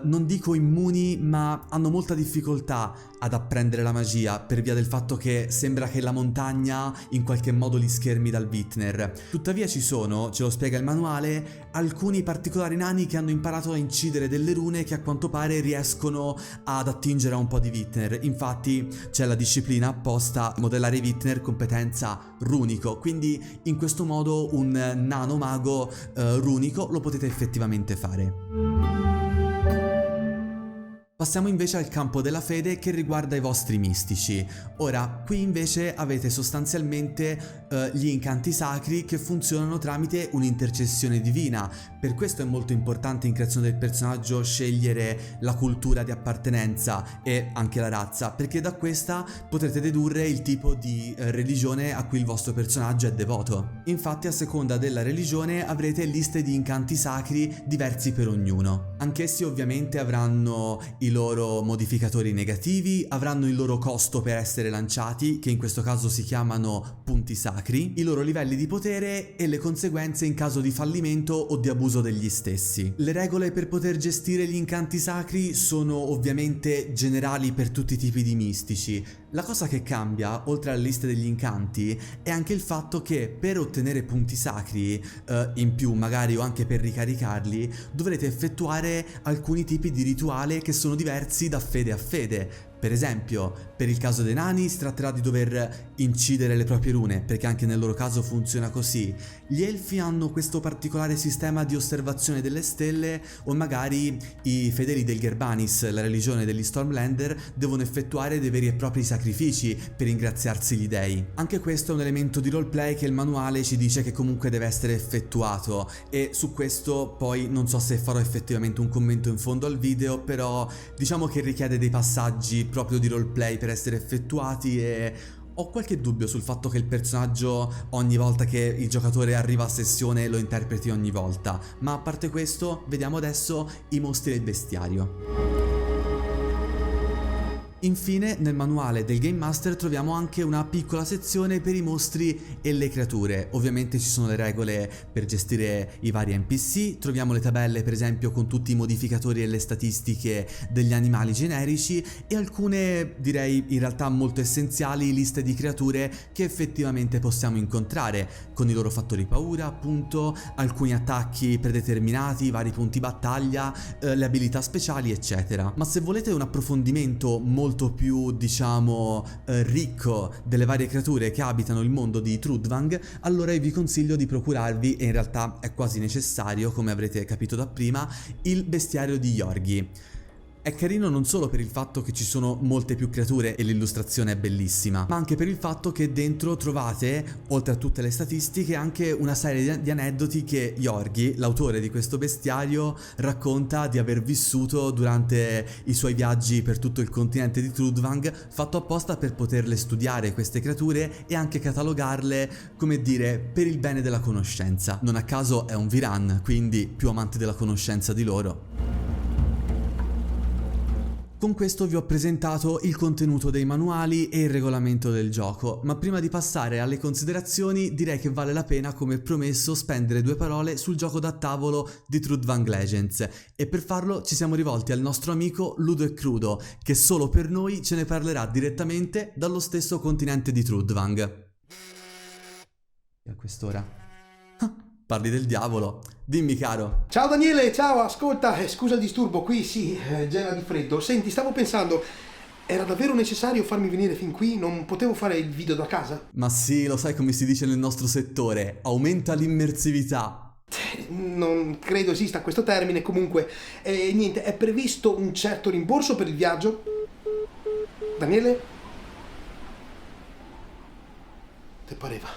non dico immuni, ma hanno molta difficoltà ad apprendere la magia per via del fatto che sembra che la montagna in qualche modo li schermi dal Vithner. Tuttavia ci sono, ce lo spiega il manuale, alcuni particolari nani che hanno imparato a incidere delle rune che a quanto pare riescono ad attingere a un po' di Vithner. Infatti c'è la disciplina apposta modellare Vithner competenza runico, quindi in questo modo un nano mago runico lo potete effettivamente fare. Passiamo invece al campo della fede che riguarda i vostri mistici. Ora, qui invece avete sostanzialmente gli incanti sacri che funzionano tramite un'intercessione divina. Per questo è molto importante in creazione del personaggio scegliere la cultura di appartenenza e anche la razza, perché da questa potrete dedurre il tipo di religione a cui il vostro personaggio è devoto. Infatti a seconda della religione avrete liste di incanti sacri diversi per ognuno. Anch'essi ovviamente avranno i loro modificatori negativi, avranno il loro costo per essere lanciati, che in questo caso si chiamano punti sacri, i loro livelli di potere e le conseguenze in caso di fallimento o di abuso degli stessi. Le regole per poter gestire gli incanti sacri sono ovviamente generali per tutti i tipi di mistici. La cosa che cambia, oltre alla lista degli incanti, è anche il fatto che per ottenere punti sacri in più magari o anche per ricaricarli dovrete effettuare alcuni tipi di rituale che sono diversi da fede a fede. Per esempio, per il caso dei nani si tratterà di dover incidere le proprie rune, perché anche nel loro caso funziona così. Gli elfi hanno questo particolare sistema di osservazione delle stelle, o magari i fedeli del Gerbanis, la religione degli Stormlander, devono effettuare dei veri e propri sacrifici per ringraziarsi gli dei. Anche questo è un elemento di roleplay che il manuale ci dice che comunque deve essere effettuato, e su questo poi non so se farò effettivamente un commento in fondo al video, però diciamo che richiede dei passaggi proprio di roleplay per essere effettuati, e ho qualche dubbio sul fatto che il personaggio ogni volta che il giocatore arriva a sessione lo interpreti ogni volta, ma a parte questo vediamo adesso i mostri del bestiario. Infine, nel manuale del Game Master troviamo anche una piccola sezione per i mostri e le creature. Ovviamente ci sono le regole per gestire i vari NPC, troviamo le tabelle per esempio con tutti i modificatori e le statistiche degli animali generici, e alcune, direi in realtà molto essenziali, liste di creature che effettivamente possiamo incontrare, con i loro fattori paura, appunto, alcuni attacchi predeterminati, i vari punti battaglia, le abilità speciali, eccetera. Ma se volete un approfondimento molto più, diciamo, ricco delle varie creature che abitano il mondo di Trudvang, allora io vi consiglio di procurarvi, e in realtà è quasi necessario, come avrete capito da prima, il bestiario di Yorgi. È carino non solo per il fatto che ci sono molte più creature e l'illustrazione è bellissima, ma anche per il fatto che dentro trovate, oltre a tutte le statistiche, anche una serie di aneddoti che Yorgi, l'autore di questo bestiario, racconta di aver vissuto durante i suoi viaggi per tutto il continente di Trudvang, fatto apposta per poterle studiare queste creature e anche catalogarle, come dire, per il bene della conoscenza. Non a caso è un Viran, quindi più amante della conoscenza di loro. Con questo vi ho presentato il contenuto dei manuali e il regolamento del gioco, ma prima di passare alle considerazioni direi che vale la pena, come promesso, spendere due parole sul gioco da tavolo di Trudvang Legends, e per farlo ci siamo rivolti al nostro amico Ludo e Crudo, che solo per noi ce ne parlerà direttamente dallo stesso continente di Trudvang. E a quest'ora parli del diavolo. Dimmi, caro. Ciao Daniele, ciao, ascolta, scusa il disturbo, qui sì, gela di freddo. Senti, stavo pensando, era davvero necessario farmi venire fin qui? Non potevo fare il video da casa? Ma sì, lo sai come si dice nel nostro settore, aumenta l'immersività. Non credo esista questo termine, comunque, niente, è previsto un certo rimborso per il viaggio? Daniele? Te pareva?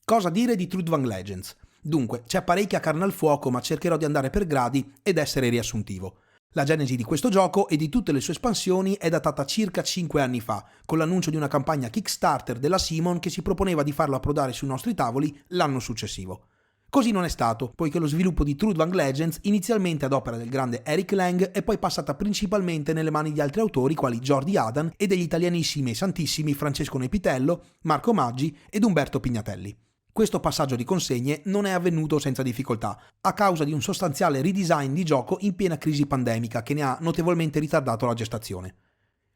Cosa dire di Trudvang Legends? Dunque, c'è parecchia carne al fuoco, ma cercherò di andare per gradi ed essere riassuntivo. La genesi di questo gioco e di tutte le sue espansioni è datata circa 5 anni fa, con l'annuncio di una campagna Kickstarter della Simon che si proponeva di farlo approdare sui nostri tavoli l'anno successivo. Così non è stato, poiché lo sviluppo di Trudvang Legends, inizialmente ad opera del grande Eric Lang, è poi passata principalmente nelle mani di altri autori quali Jordi Adan e degli italianissimi e santissimi Francesco Nepitello, Marco Maggi ed Umberto Pignatelli. Questo passaggio di consegne non è avvenuto senza difficoltà, a causa di un sostanziale redesign di gioco in piena crisi pandemica che ne ha notevolmente ritardato la gestazione.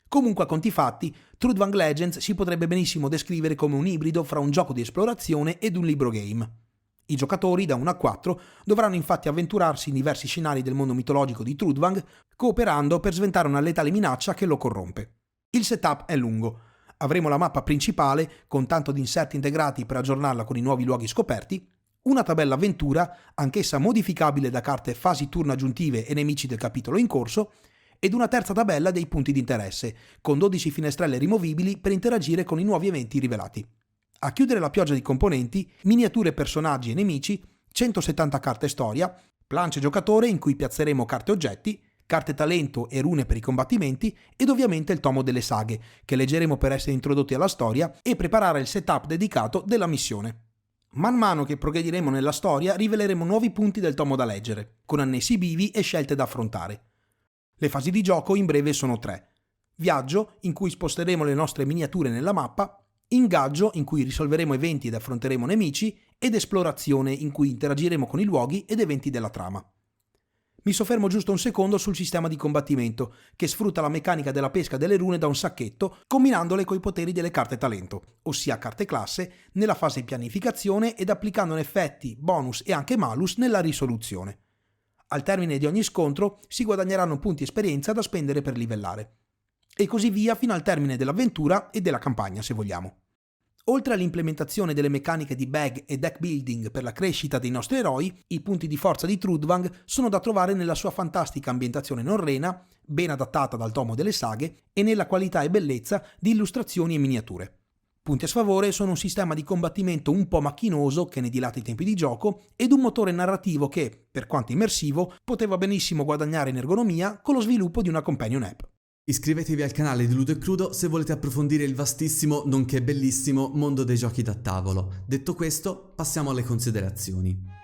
Comunque, a conti fatti, Trudvang Legends si potrebbe benissimo descrivere come un ibrido fra un gioco di esplorazione ed un libro game. I giocatori, da 1 a 4, dovranno infatti avventurarsi in diversi scenari del mondo mitologico di Trudvang, cooperando per sventare una letale minaccia che lo corrompe. Il setup è lungo. Avremo la mappa principale, con tanto di inserti integrati per aggiornarla con i nuovi luoghi scoperti, una tabella avventura, anch'essa modificabile da carte fasi turno aggiuntive e nemici del capitolo in corso, ed una terza tabella dei punti di interesse, con 12 finestrelle rimovibili per interagire con i nuovi eventi rivelati. A chiudere la pioggia di componenti, miniature personaggi e nemici, 170 carte storia, planche giocatore in cui piazzeremo carte oggetti, carte talento e rune per i combattimenti, ed ovviamente il tomo delle saghe, che leggeremo per essere introdotti alla storia e preparare il setup dedicato della missione. Man mano che progrediremo nella storia riveleremo nuovi punti del tomo da leggere, con annessi vivi e scelte da affrontare. Le fasi di gioco in breve sono 3. Viaggio, in cui sposteremo le nostre miniature nella mappa, ingaggio, in cui risolveremo eventi ed affronteremo nemici, ed esplorazione, in cui interagiremo con i luoghi ed eventi della trama. Mi soffermo giusto un secondo sul sistema di combattimento, che sfrutta la meccanica della pesca delle rune da un sacchetto, combinandole coi poteri delle carte talento, ossia carte classe, nella fase pianificazione ed applicandone effetti, bonus e anche malus nella risoluzione. Al termine di ogni scontro si guadagneranno punti esperienza da spendere per livellare. e così via fino al termine dell'avventura e della campagna, se vogliamo. Oltre all'implementazione delle meccaniche di bag e deck building per la crescita dei nostri eroi, i punti di forza di Trudvang sono da trovare nella sua fantastica ambientazione norrena, ben adattata dal tomo delle saghe, e nella qualità e bellezza di illustrazioni e miniature. Punti a sfavore sono un sistema di combattimento un po' macchinoso che ne dilata i tempi di gioco ed un motore narrativo che, per quanto immersivo, poteva benissimo guadagnare in ergonomia con lo sviluppo di una companion app. Iscrivetevi al canale di Ludo e Crudo se volete approfondire il vastissimo, nonché bellissimo, mondo dei giochi da tavolo. Detto questo, passiamo alle considerazioni.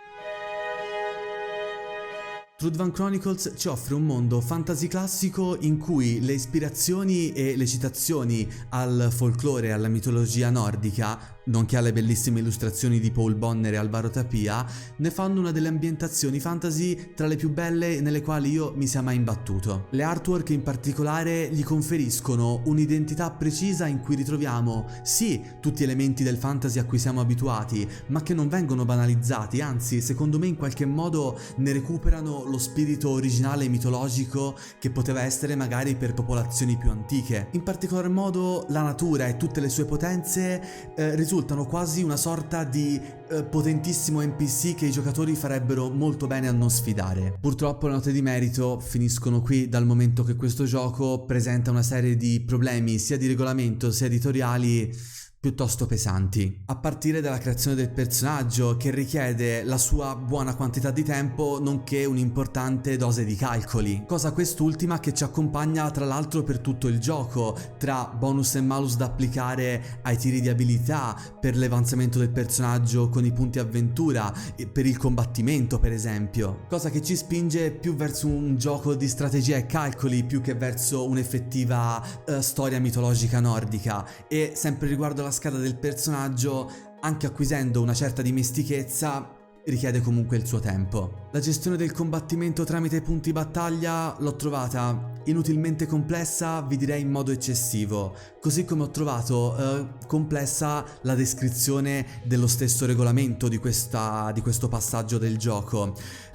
Trudvang Chronicles ci offre un mondo fantasy classico in cui le ispirazioni e le citazioni al folklore e alla mitologia nordica, nonché alle bellissime illustrazioni di Paul Bonner e Alvaro Tapia, ne fanno una delle ambientazioni fantasy tra le più belle nelle quali io mi sia mai imbattuto. Le artwork in particolare gli conferiscono un'identità precisa in cui ritroviamo, sì, tutti elementi del fantasy a cui siamo abituati, ma che non vengono banalizzati, anzi, secondo me in qualche modo ne recuperano lo spirito originale e mitologico che poteva essere magari per popolazioni più antiche. In particolar modo la natura e tutte le sue potenze risultano quasi una sorta di potentissimo NPC che i giocatori farebbero molto bene a non sfidare. Purtroppo le note di merito finiscono qui, dal momento che questo gioco presenta una serie di problemi sia di regolamento sia editoriali piuttosto pesanti, a partire dalla creazione del personaggio che richiede la sua buona quantità di tempo nonché un'importante dose di calcoli, cosa quest'ultima che ci accompagna tra l'altro per tutto il gioco, tra bonus e malus da applicare ai tiri di abilità, per l'avanzamento del personaggio con i punti avventura e per il combattimento per esempio, cosa che ci spinge più verso un gioco di strategia e calcoli più che verso un'effettiva storia mitologica nordica. E sempre riguardo la scala del personaggio, anche acquisendo una certa dimestichezza, richiede comunque il suo tempo. La gestione del combattimento tramite punti battaglia l'ho trovata inutilmente complessa, vi direi in modo eccessivo, così come ho trovato complessa la descrizione dello stesso regolamento di questo passaggio del gioco.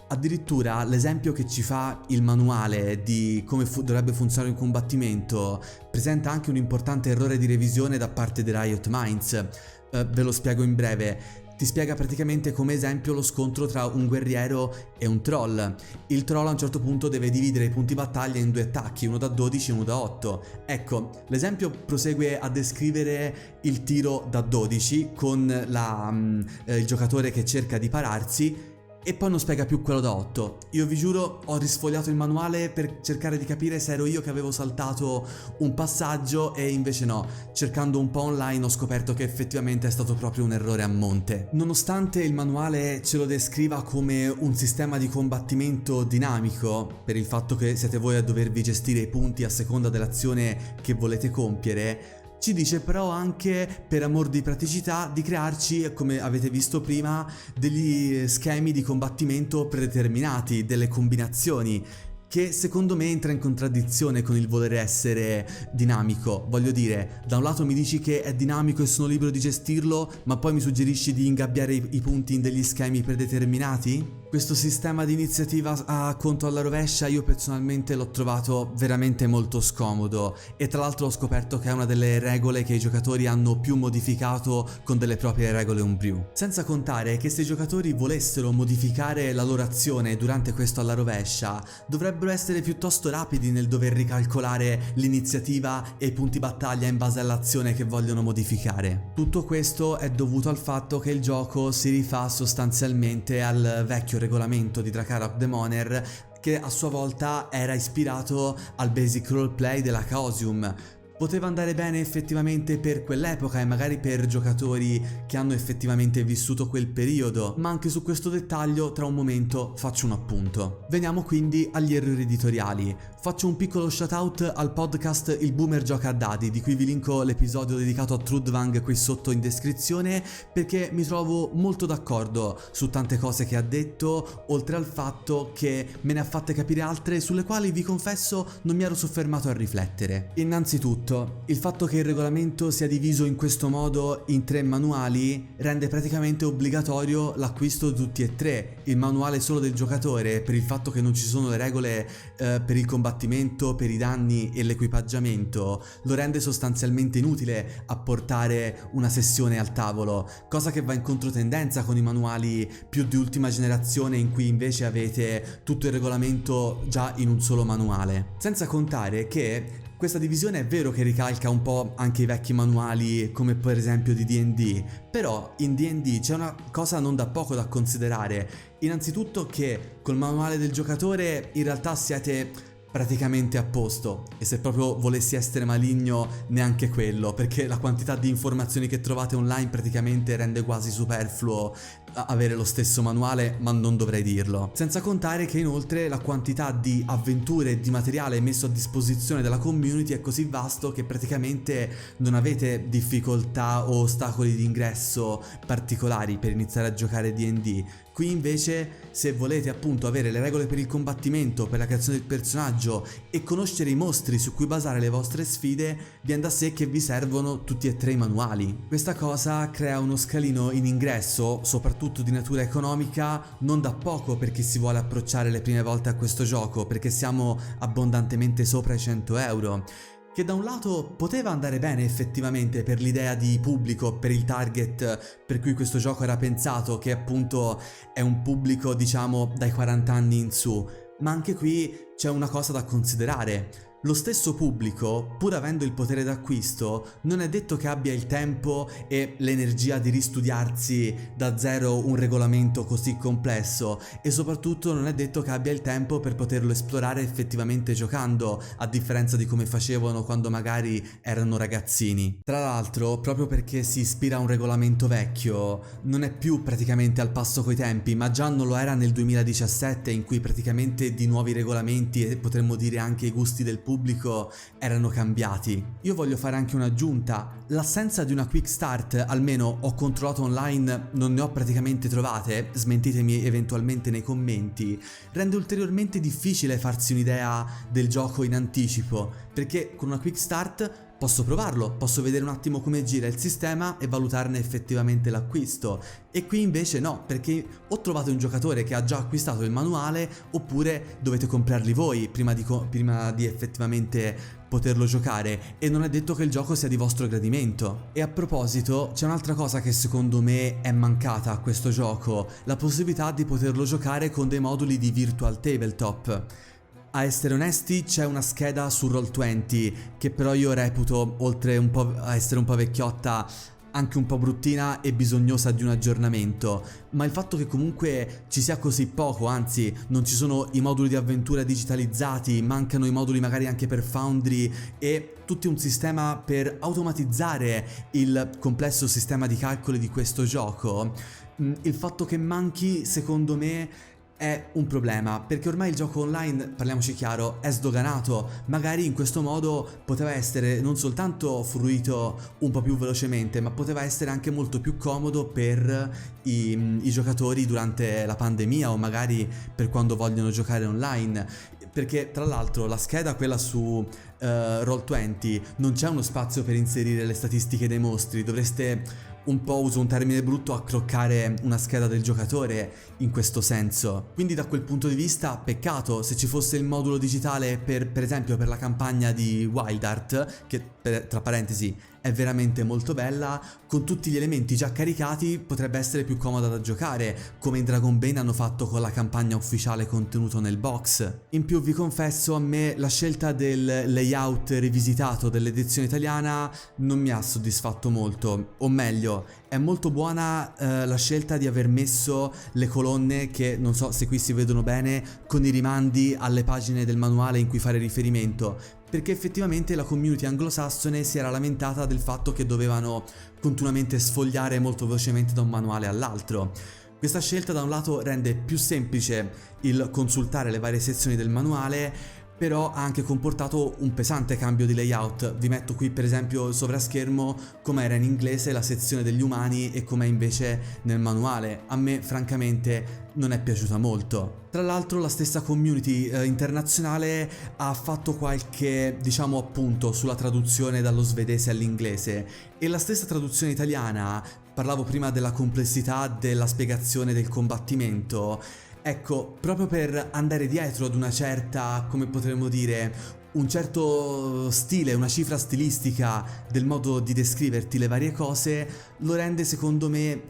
Addirittura l'esempio che ci fa il manuale di come dovrebbe funzionare un combattimento presenta anche un importante errore di revisione da parte di Riot Minds. Ve lo spiego in breve. Ti spiega praticamente come esempio lo scontro tra un guerriero e un troll. Il troll a un certo punto deve dividere i punti battaglia in due attacchi, uno da 12 e uno da 8. Ecco, l'esempio prosegue a descrivere il tiro da 12 con il giocatore che cerca di pararsi, e poi non spiega più quello da 8. Io vi giuro, ho risfogliato il manuale per cercare di capire se ero io che avevo saltato un passaggio, e invece no, cercando un po' online ho scoperto che effettivamente è stato proprio un errore a monte. Nonostante il manuale ce lo descriva come un sistema di combattimento dinamico, per il fatto che siete voi a dovervi gestire i punti a seconda dell'azione che volete compiere, ci dice però anche, per amor di praticità, di crearci, come avete visto prima, degli schemi di combattimento predeterminati, delle combinazioni, che secondo me entra in contraddizione con il voler essere dinamico. Voglio dire, da un lato mi dici che è dinamico e sono libero di gestirlo, ma poi mi suggerisci di ingabbiare i punti in degli schemi predeterminati? Questo sistema di iniziativa a conto alla rovescia io personalmente l'ho trovato veramente molto scomodo, e tra l'altro ho scoperto che è una delle regole che i giocatori hanno più modificato con delle proprie regole homebrew. Senza contare che se i giocatori volessero modificare la loro azione durante questo alla rovescia, dovrebbero essere piuttosto rapidi nel dover ricalcolare l'iniziativa e i punti battaglia in base all'azione che vogliono modificare. Tutto questo è dovuto al fatto che il gioco si rifà sostanzialmente al vecchio regolamento di Drakarok Demoner, che a sua volta era ispirato al basic roleplay della Chaosium. Poteva andare bene effettivamente per quell'epoca e magari per giocatori che hanno effettivamente vissuto quel periodo, ma anche su questo dettaglio tra un momento faccio un appunto. Veniamo quindi agli errori editoriali. Faccio un piccolo shout out al podcast Il Boomer Gioca a Dadi, di cui vi linko l'episodio dedicato a Trudvang qui sotto in descrizione, perché mi trovo molto d'accordo su tante cose che ha detto, oltre al fatto che me ne ha fatte capire altre sulle quali vi confesso non mi ero soffermato a riflettere. Innanzitutto, il fatto che il regolamento sia diviso in questo modo in 3 manuali rende praticamente obbligatorio l'acquisto di tutti e 3. Il manuale solo del giocatore, per il fatto che non ci sono le regole per il combattimento combattimento per i danni e l'equipaggiamento lo rende sostanzialmente inutile apportare una sessione al tavolo, cosa che va in controtendenza con i manuali più di ultima generazione in cui invece avete tutto il regolamento già in un solo manuale. Senza contare che questa divisione è vero che ricalca un po' anche i vecchi manuali come per esempio di D&D, però in D&D c'è una cosa non da poco da considerare. Innanzitutto che col manuale del giocatore in realtà siete praticamente a posto, e se proprio volessi essere maligno neanche quello, perché la quantità di informazioni che trovate online praticamente rende quasi superfluo avere lo stesso manuale, ma non dovrei dirlo. Senza contare che inoltre la quantità di avventure e di materiale messo a disposizione della community è così vasto che praticamente non avete difficoltà o ostacoli di ingresso particolari per iniziare a giocare D&D. Qui invece, se volete appunto avere le regole per il combattimento, per la creazione del personaggio e conoscere i mostri su cui basare le vostre sfide, viene da sé che vi servono tutti e tre i manuali. Questa cosa crea uno scalino in ingresso, soprattutto di natura economica, non da poco per chi si vuole approcciare le prime volte a questo gioco, perché siamo abbondantemente sopra i 100 euro. Che da un lato poteva andare bene effettivamente per l'idea di pubblico, per il target per cui questo gioco era pensato, che appunto è un pubblico diciamo dai 40 anni in su, ma anche qui c'è una cosa da considerare. Lo stesso pubblico, pur avendo il potere d'acquisto, non è detto che abbia il tempo e l'energia di ristudiarsi da zero un regolamento così complesso, e soprattutto non è detto che abbia il tempo per poterlo esplorare effettivamente giocando, a differenza di come facevano quando magari erano ragazzini. Tra l'altro, proprio perché si ispira a un regolamento vecchio, non è più praticamente al passo coi tempi, ma già non lo era nel 2017, in cui praticamente di nuovi regolamenti e potremmo dire anche i gusti del pubblico erano cambiati. Io voglio fare anche un'aggiunta: l'assenza di una quick start, almeno ho controllato online, non ne ho praticamente trovate, smentitemi eventualmente nei commenti, rende ulteriormente difficile farsi un'idea del gioco in anticipo, perché con una quick start posso provarlo, posso vedere un attimo come gira il sistema e valutarne effettivamente l'acquisto. E qui invece no, perché o trovate un giocatore che ha già acquistato il manuale, oppure dovete comprarli voi prima di effettivamente poterlo giocare, e non è detto che il gioco sia di vostro gradimento. E a proposito, c'è un'altra cosa che secondo me è mancata a questo gioco: la possibilità di poterlo giocare con dei moduli di virtual tabletop. A essere onesti, c'è una scheda su Roll20 che però io reputo, oltre un po' a essere un po' vecchiotta, anche un po' bruttina e bisognosa di un aggiornamento, ma il fatto che comunque ci sia così poco, anzi non ci sono i moduli di avventura digitalizzati, mancano i moduli magari anche per Foundry e tutto un sistema per automatizzare il complesso sistema di calcoli di questo gioco, il fatto che manchi secondo me è un problema, perché ormai il gioco online, parliamoci chiaro, è sdoganato. Magari in questo modo poteva essere non soltanto fruito un po' più velocemente, ma poteva essere anche molto più comodo per i giocatori durante la pandemia, o magari per quando vogliono giocare online. Perché tra l'altro la scheda, quella su Roll20, non c'è uno spazio per inserire le statistiche dei mostri, dovreste un po', uso un termine brutto, accroccare una scheda del giocatore in questo senso. Quindi da quel punto di vista peccato. Se ci fosse il modulo digitale per esempio per la campagna di Wild Art, che tra parentesi è veramente molto bella, con tutti gli elementi già caricati potrebbe essere più comoda da giocare, come in Dragon Bane hanno fatto con la campagna ufficiale contenuto nel box. In più vi confesso, a me la scelta del layout rivisitato dell'edizione italiana non mi ha soddisfatto molto, o meglio, è molto buona la scelta di aver messo le colonne, che non so se qui si vedono bene, con i rimandi alle pagine del manuale in cui fare riferimento, perché effettivamente la community anglosassone si era lamentata del fatto che dovevano continuamente sfogliare molto velocemente da un manuale all'altro. Questa scelta da un lato rende più semplice il consultare le varie sezioni del manuale, però ha anche comportato un pesante cambio di layout. Vi metto qui per esempio il sovraschermo come era in inglese la sezione degli umani e com'è invece nel manuale. A me francamente non è piaciuta molto. Tra l'altro la stessa community internazionale ha fatto qualche, diciamo, appunto sulla traduzione dallo svedese all'inglese, e la stessa traduzione italiana, parlavo prima della complessità della spiegazione del combattimento, Ecco, proprio per andare dietro ad una certa, come potremmo dire, un certo stile, una cifra stilistica del modo di descriverti le varie cose, lo rende secondo me,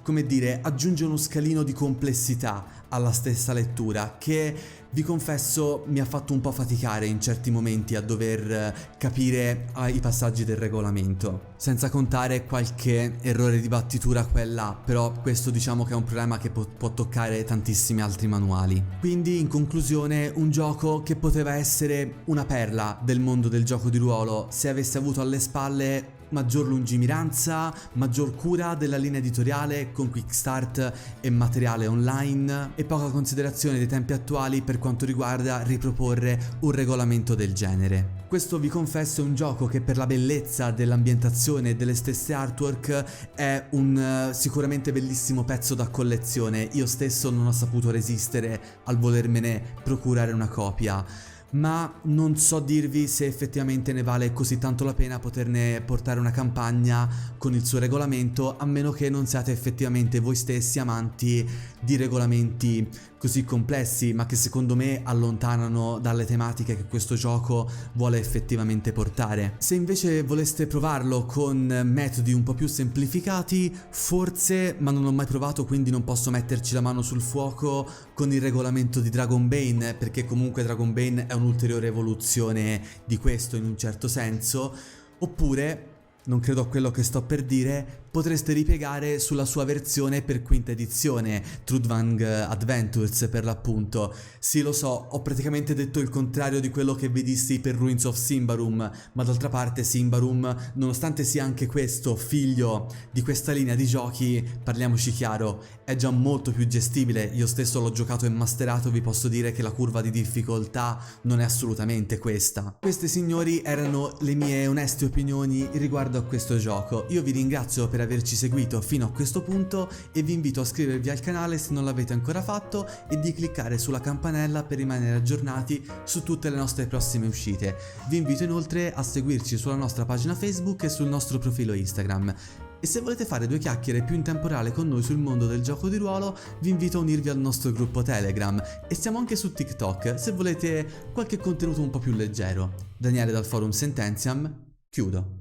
come dire, aggiunge uno scalino di complessità alla stessa lettura che, vi confesso, mi ha fatto un po' faticare in certi momenti a dover capire i passaggi del regolamento, senza contare qualche errore di battitura qua e là, però questo diciamo che è un problema che può toccare tantissimi altri manuali. Quindi in conclusione, un gioco che poteva essere una perla del mondo del gioco di ruolo se avesse avuto alle spalle maggior lungimiranza, maggior cura della linea editoriale con quick start e materiale online e poca considerazione dei tempi attuali per quanto riguarda riproporre un regolamento del genere. Questo, vi confesso, è un gioco che per la bellezza dell'ambientazione e delle stesse artwork è un sicuramente bellissimo pezzo da collezione. Io stesso non ho saputo resistere al volermene procurare una copia, ma non so dirvi se effettivamente ne vale così tanto la pena poterne portare una campagna con il suo regolamento, a meno che non siate effettivamente voi stessi amanti di regolamenti così complessi, ma che secondo me allontanano dalle tematiche che questo gioco vuole effettivamente portare. Se invece voleste provarlo con metodi un po' più semplificati, forse, ma non ho mai provato quindi non posso metterci la mano sul fuoco, con il regolamento di Dragonbane, perché comunque Dragonbane è un'ulteriore evoluzione di questo in un certo senso, oppure, non credo a quello che sto per dire, potreste ripiegare sulla sua versione per quinta edizione, Trudvang Adventures per l'appunto. Sì, lo so, ho praticamente detto il contrario di quello che vi dissi per Ruins of Symbaroum, ma d'altra parte Symbaroum, nonostante sia anche questo figlio di questa linea di giochi, parliamoci chiaro, è già molto più gestibile. Io stesso l'ho giocato e masterato, vi posso dire che la curva di difficoltà non è assolutamente questa. Queste, signori, erano le mie oneste opinioni riguardo a questo gioco. Io vi ringrazio per averci seguito fino a questo punto e vi invito a iscrivervi al canale se non l'avete ancora fatto e di cliccare sulla campanella per rimanere aggiornati su tutte le nostre prossime uscite. Vi invito inoltre a seguirci sulla nostra pagina Facebook e sul nostro profilo Instagram. E se volete fare due chiacchiere più in tempo reale con noi sul mondo del gioco di ruolo, vi invito a unirvi al nostro gruppo Telegram e siamo anche su TikTok se volete qualche contenuto un po' più leggero. Daniele dal forum Sententiam, chiudo.